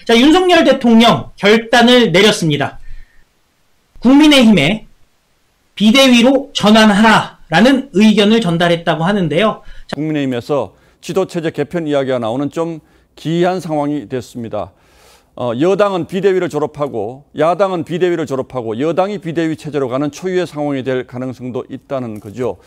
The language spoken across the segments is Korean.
자, 윤석열 대통령 결단을 내렸습니다. 국민의힘에 비대위로 전환하라라는 의견을 전달했다고 하는데요. 국민의힘에서 지도체제 개편 이야기가 나오는 좀 기이한 상황이 됐습니다. 여당은 비대위를 졸업하고 야당은 비대위를 졸업하고 여당이 비대위 체제로 가는 초유의 상황이 될 가능성도 있다는 거죠.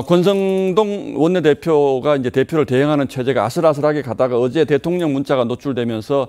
권성동 원내대표가 이제 대표를 대행하는 체제가 아슬아슬하게 가다가 어제 대통령 문자가 노출되면서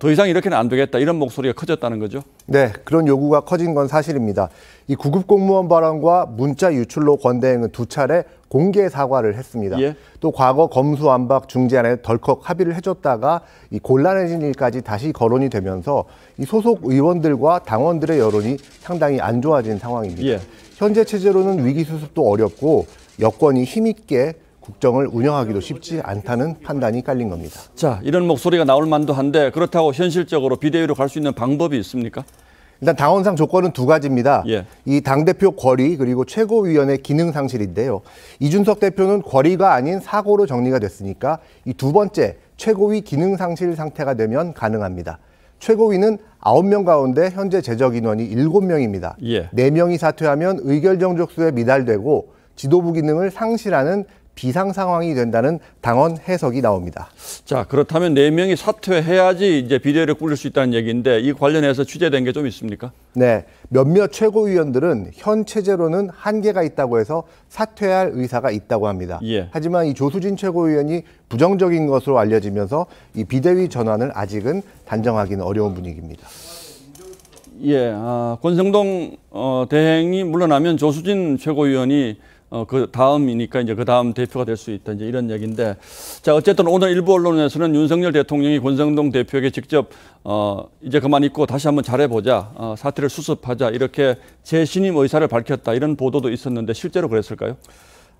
더 이상 이렇게는 안 되겠다 이런 목소리가 커졌다는 거죠. 네, 그런 요구가 커진 건 사실입니다. 이 구급 공무원 발언과 문자 유출로 권대행은 두 차례 공개 사과를 했습니다. 예. 또 과거 검수완박 중재안에 덜컥 합의를 해줬다가 이 곤란해진 일까지 다시 거론이 되면서 이 소속 의원들과 당원들의 여론이 상당히 안 좋아진 상황입니다. 예. 현재 체제로는 위기 수습도 어렵고 여권이 힘있게 국정을 운영하기도 쉽지 않다는 판단이 깔린 겁니다. 자, 이런 목소리가 나올 만도 한데 그렇다고 현실적으로 비대위로 갈 수 있는 방법이 있습니까? 일단 당원상 조건은 두 가지입니다. 예. 이 당대표 권위 그리고 최고위원회 기능 상실인데요. 이준석 대표는 권위가 아닌 사고로 정리가 됐으니까 이 두 번째 최고위 기능 상실 상태가 되면 가능합니다. 최고위는 9명 가운데 현재 재적 인원이 7명입니다. 예. 4명이 사퇴하면 의결정족수에 미달되고 지도부 기능을 상실하는 비상 상황이 된다는 당원 해석이 나옵니다. 자, 그렇다면 4명이 사퇴해야지 이제 비대위를 꾸릴 수 있다는 얘기인데 이 관련해서 취재된 게 좀 있습니까? 네, 몇몇 최고위원들은 현 체제로는 한계가 있다고 해서 사퇴할 의사가 있다고 합니다. 예. 하지만 이 조수진 최고위원이 부정적인 것으로 알려지면서 이 비대위 전환을 아직은 단정하기는 어려운 분위기입니다. 예, 권성동 대행이 물러나면 조수진 최고위원이 그 다음이니까 이제 그 다음 대표가 될 수 있다 이제 이런 얘기인데, 자 어쨌든 오늘 일부 언론에서는 윤석열 대통령이 권성동 대표에게 직접 이제 그만 있고 다시 한번 잘해보자, 사태를 수습하자 이렇게 재신임 의사를 밝혔다 이런 보도도 있었는데 실제로 그랬을까요?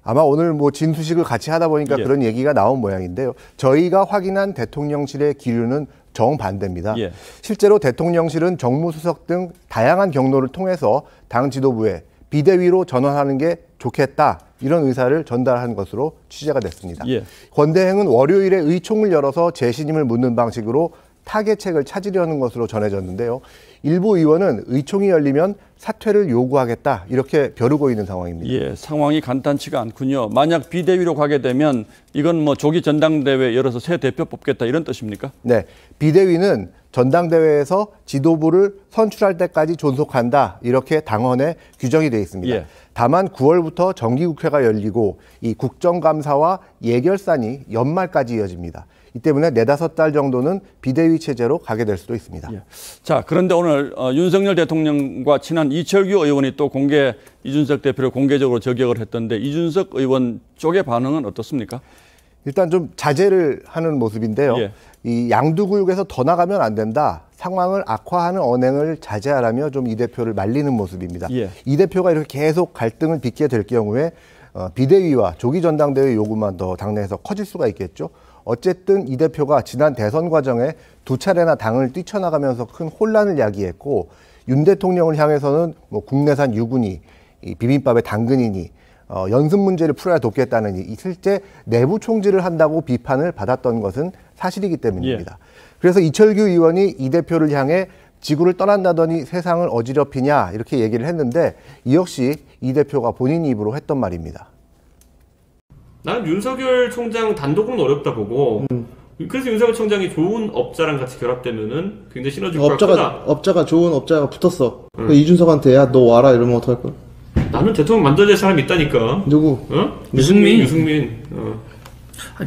아마 오늘 뭐 진수식을 같이 하다 보니까 예. 그런 얘기가 나온 모양인데요. 저희가 확인한 대통령실의 기류는 정반대입니다. 예. 실제로 대통령실은 정무수석 등 다양한 경로를 통해서 당 지도부에 비대위로 전환하는 게 좋겠다 이런 의사를 전달한 것으로 취재가 됐습니다. 예. 권대행은 월요일에 의총을 열어서 재신임을 묻는 방식으로 타개책을 찾으려는 것으로 전해졌는데요. 일부 의원은 의총이 열리면 사퇴를 요구하겠다 이렇게 벼르고 있는 상황입니다. 예, 상황이 간단치가 않군요. 만약 비대위로 가게 되면 이건 뭐 조기 전당대회 열어서 새 대표 뽑겠다 이런 뜻입니까? 네, 비대위는 전당대회에서 지도부를 선출할 때까지 존속한다 이렇게 당헌에 규정이 되어 있습니다. 예. 다만 9월부터 정기국회가 열리고 이 국정감사와 예결산이 연말까지 이어집니다. 이 때문에 4-5달 정도는 비대위 체제로 가게 될 수도 있습니다. 예. 자, 그런데 오늘 윤석열 대통령과 친한 이철규 의원이 또 이준석 대표를 공개적으로 저격을 했던데 이준석 의원 쪽의 반응은 어떻습니까? 일단 좀 자제를 하는 모습인데요. 예. 이 양두구육에서 더 나가면 안 된다. 상황을 악화하는 언행을 자제하라며 좀 이 대표를 말리는 모습입니다. 예. 이 대표가 이렇게 계속 갈등을 빚게 될 경우에 비대위와 조기 전당대회 요구만 더 당내에서 커질 수가 있겠죠. 어쨌든 이 대표가 지난 대선 과정에 2차례나 당을 뛰쳐나가면서 큰 혼란을 야기했고 윤 대통령을 향해서는 뭐 국내산 유군이 이 비빔밥에 당근이니 연습 문제를 풀어야 돕겠다는 실제 내부 총질을 한다고 비판을 받았던 것은 사실이기 때문입니다. 예. 그래서 이철규 의원이 이 대표를 향해 지구를 떠난다더니 세상을 어지럽히냐 이렇게 얘기를 했는데 이 역시 이 대표가 본인 입으로 했던 말입니다. 나는 윤석열 총장 단독은 어렵다 보고 그래서 윤석열 총장이 좋은 업자랑 같이 결합되면은 굉장히 시너지 효과가 크다. 업자가 좋은 업자가 붙었어. 이준석한테 야 너 와라 이러면 어떡할 거야? 나는 대통령 만들어야 될 사람이 있다니까. 누구? 유승민. 유승민.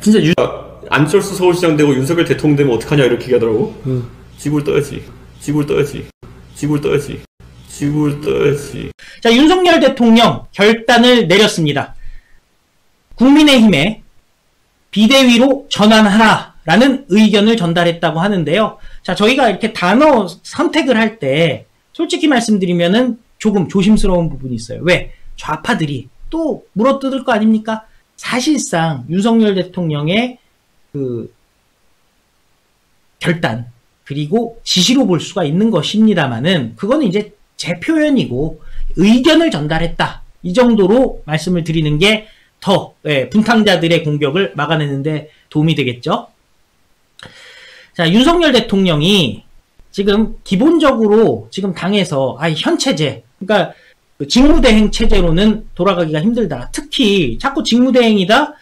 진짜 안철수 서울시장 되고 윤석열 대통령 되면 어떡하냐 이렇게 얘기하더라고. 지구를 떠야지. 지구를 떠야지. 지구를 떠야지. 지구를 떠야지. 자, 윤석열 대통령 결단을 내렸습니다. 국민의힘에 비대위로 전환하라라는 의견을 전달했다고 하는데요. 자, 저희가 이렇게 단어 선택을 할 때 솔직히 말씀드리면은 조금 조심스러운 부분이 있어요. 왜? 좌파들이 또 물어뜯을 거 아닙니까? 사실상 윤석열 대통령의 그 결단 그리고 지시로 볼 수가 있는 것입니다만은 그거는 이제 제 표현이고 의견을 전달했다 이 정도로 말씀을 드리는 게 더 분탕자들의 공격을 막아내는데 도움이 되겠죠. 자, 윤석열 대통령이 지금 기본적으로 지금 당에서 현 체제, 그러니까 직무대행 체제로는 돌아가기가 힘들다. 특히 자꾸 직무대행이다.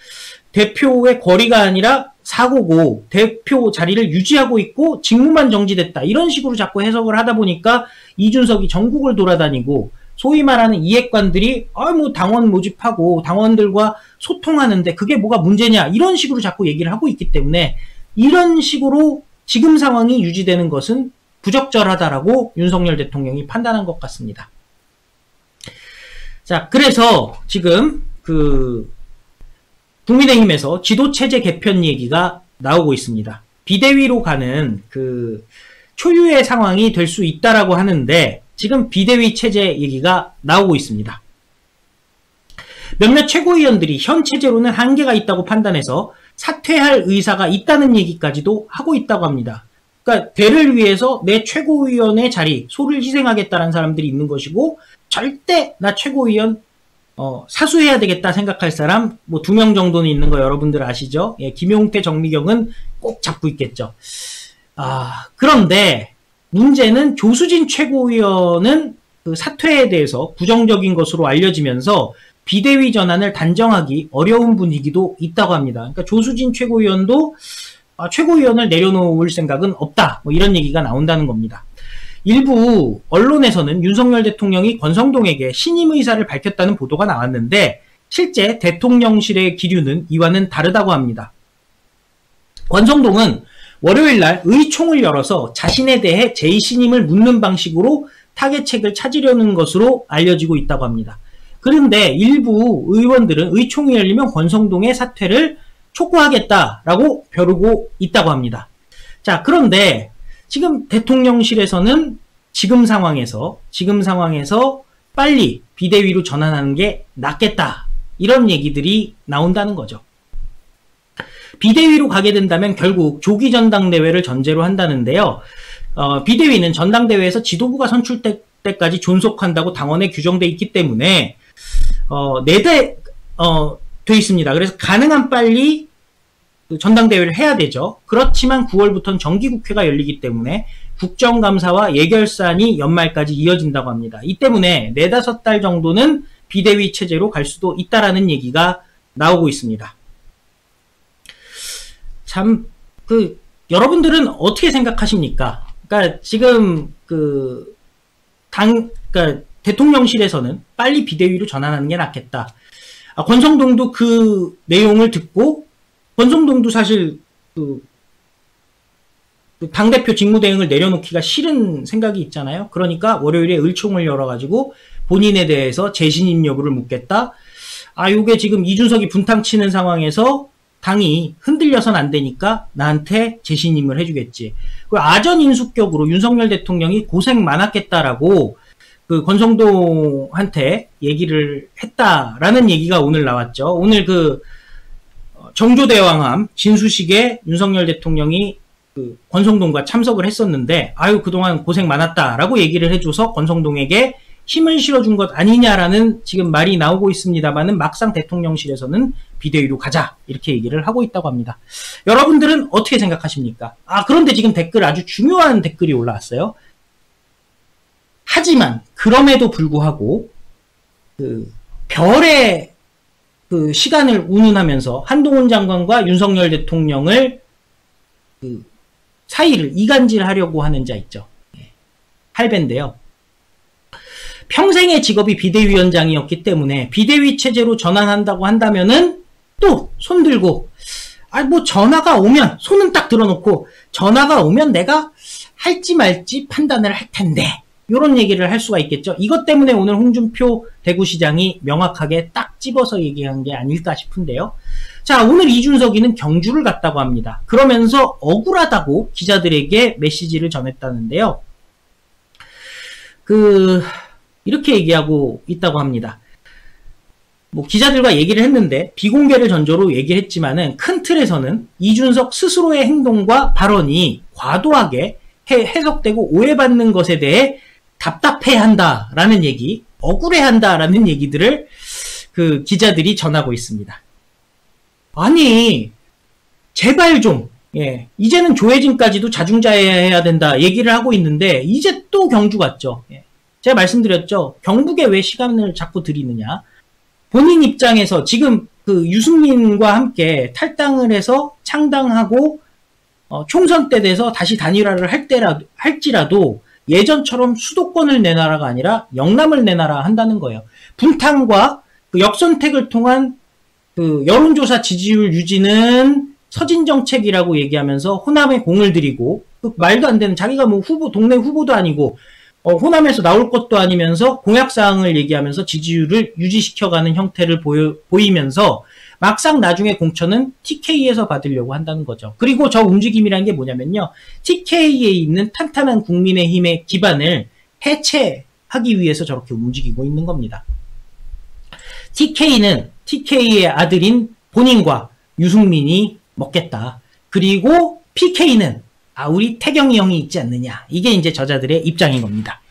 대표의 거리가 아니라 사고고 대표 자리를 유지하고 있고 직무만 정지됐다. 이런 식으로 자꾸 해석을 하다 보니까 이준석이 전국을 돌아다니고 소위 말하는 이핵관들이 뭐 당원 모집하고 당원들과 소통하는데 그게 뭐가 문제냐 이런 식으로 자꾸 얘기를 하고 있기 때문에 이런 식으로 지금 상황이 유지되는 것은 부적절하다라고 윤석열 대통령이 판단한 것 같습니다. 자, 그래서 지금 국민의힘에서 지도체제 개편 얘기가 나오고 있습니다. 비대위로 가는 초유의 상황이 될 수 있다라고 하는데 지금 비대위 체제 얘기가 나오고 있습니다. 몇몇 최고위원들이 현 체제로는 한계가 있다고 판단해서 사퇴할 의사가 있다는 얘기까지도 하고 있다고 합니다. 그러니까 대를 위해서 내 최고위원의 자리, 소를 희생하겠다는 사람들이 있는 것이고 절대 나 최고위원 사수해야 되겠다 생각할 사람 2명 정도는 있는 거 여러분들 아시죠? 예, 김용태, 정미경은 꼭 잡고 있겠죠. 그런데 문제는 조수진 최고위원은 그 사퇴에 대해서 부정적인 것으로 알려지면서 비대위 전환을 단정하기 어려운 분위기도 있다고 합니다. 그러니까 조수진 최고위원도 최고위원을 내려놓을 생각은 없다. 이런 얘기가 나온다는 겁니다. 일부 언론에서는 윤석열 대통령이 권성동에게 신임 의사를 밝혔다는 보도가 나왔는데 실제 대통령실의 기류는 이와는 다르다고 합니다. 권성동은 월요일 날 의총을 열어서 자신에 대해 재신임을 묻는 방식으로 타개책을 찾으려는 것으로 알려지고 있다고 합니다. 그런데 일부 의원들은 의총이 열리면 권성동의 사퇴를 촉구하겠다라고 벼르고 있다고 합니다. 자, 그런데 지금 대통령실에서는 지금 상황에서 빨리 비대위로 전환하는 게 낫겠다. 이런 얘기들이 나온다는 거죠. 비대위로 가게 된다면 결국 조기 전당대회를 전제로 한다는데요. 비대위는 전당대회에서 지도부가 선출될 때까지 존속한다고 당원에 규정돼 있기 때문에 돼 있습니다. 그래서 가능한 빨리 전당대회를 해야 되죠. 그렇지만 9월부터는 정기국회가 열리기 때문에 국정감사와 예결산이 연말까지 이어진다고 합니다. 이 때문에 4-5달 정도는 비대위 체제로 갈 수도 있다라는 얘기가 나오고 있습니다. 참, 여러분들은 어떻게 생각하십니까? 그러니까 지금 그러니까 대통령실에서는 빨리 비대위로 전환하는 게 낫겠다. 권성동도 그 내용을 듣고 권성동도 사실 당대표 직무대행을 내려놓기가 싫은 생각이 있잖아요. 그러니까 월요일에 의총을 열어가지고 본인에 대해서 재신임 여부를 묻겠다. 요게 지금 이준석이 분탕치는 상황에서 당이 흔들려선 안 되니까 나한테 재신임을 해주겠지. 그리고 아전인수격으로 윤석열 대통령이 고생 많았겠다라고 권성동한테 얘기를 했다라는 얘기가 오늘 나왔죠. 오늘 정조대왕함 진수식에 윤석열 대통령이 권성동과 참석을 했었는데 그동안 고생 많았다라고 얘기를 해줘서 권성동에게 힘을 실어준 것 아니냐라는 지금 말이 나오고 있습니다만은 막상 대통령실에서는 비대위로 가자 이렇게 얘기를 하고 있다고 합니다. 여러분들은 어떻게 생각하십니까? 그런데 지금 댓글 아주 중요한 댓글이 올라왔어요. 하지만 그럼에도 불구하고 별의 시간을 운운하면서 한동훈 장관과 윤석열 대통령을 사이를 이간질하려고 하는 자 있죠. 할배인데요. 평생의 직업이 비대위원장이었기 때문에 비대위 체제로 전환한다고 한다면은 또 손들고 전화가 오면 손은 딱 들어놓고 전화가 오면 내가 할지 말지 판단을 할 텐데 이런 얘기를 할 수가 있겠죠. 이것 때문에 오늘 홍준표 대구시장이 명확하게 딱 집어서 얘기한 게 아닐까 싶은데요. 자, 오늘 이준석이는 경주를 갔다고 합니다. 그러면서 억울하다고 기자들에게 메시지를 전했다는데요. 이렇게 얘기하고 있다고 합니다. 기자들과 얘기를 했는데 비공개를 전조로 얘기를 했지만은 큰 틀에서는 이준석 스스로의 행동과 발언이 과도하게 해석되고 오해받는 것에 대해 답답해한다라는 얘기, 억울해한다라는 얘기들을 그 기자들이 전하고 있습니다. 아니, 제발 좀, 예, 이제는 조혜진까지도 자중자애해야 된다 얘기를 하고 있는데 이제 또 경주 갔죠. 예. 제가 말씀드렸죠. 경북에 왜 시간을 자꾸 들이느냐. 본인 입장에서 지금 그 유승민과 함께 탈당을 해서 창당하고 총선 때 돼서 다시 단일화를 할지라도 예전처럼 수도권을 내놔라가 아니라 영남을 내놔라 한다는 거예요. 분탕과 그 역선택을 통한 그 여론조사 지지율 유지는 서진정책이라고 얘기하면서 호남에 공을 들이고, 그 말도 안 되는, 자기가 뭐 동네 후보도 아니고 호남에서 나올 것도 아니면서 공약사항을 얘기하면서 지지율을 유지시켜가는 형태를 보이면서 막상 나중에 공천은 TK에서 받으려고 한다는 거죠. 그리고 저 움직임이라는 게 뭐냐면요, TK에 있는 탄탄한 국민의힘의 기반을 해체하기 위해서 저렇게 움직이고 있는 겁니다. TK는 TK의 아들인 본인과 유승민이 먹겠다. 그리고 PK는 우리 태경이 형이 있지 않느냐. 이게 이제 저자들의 입장인 겁니다.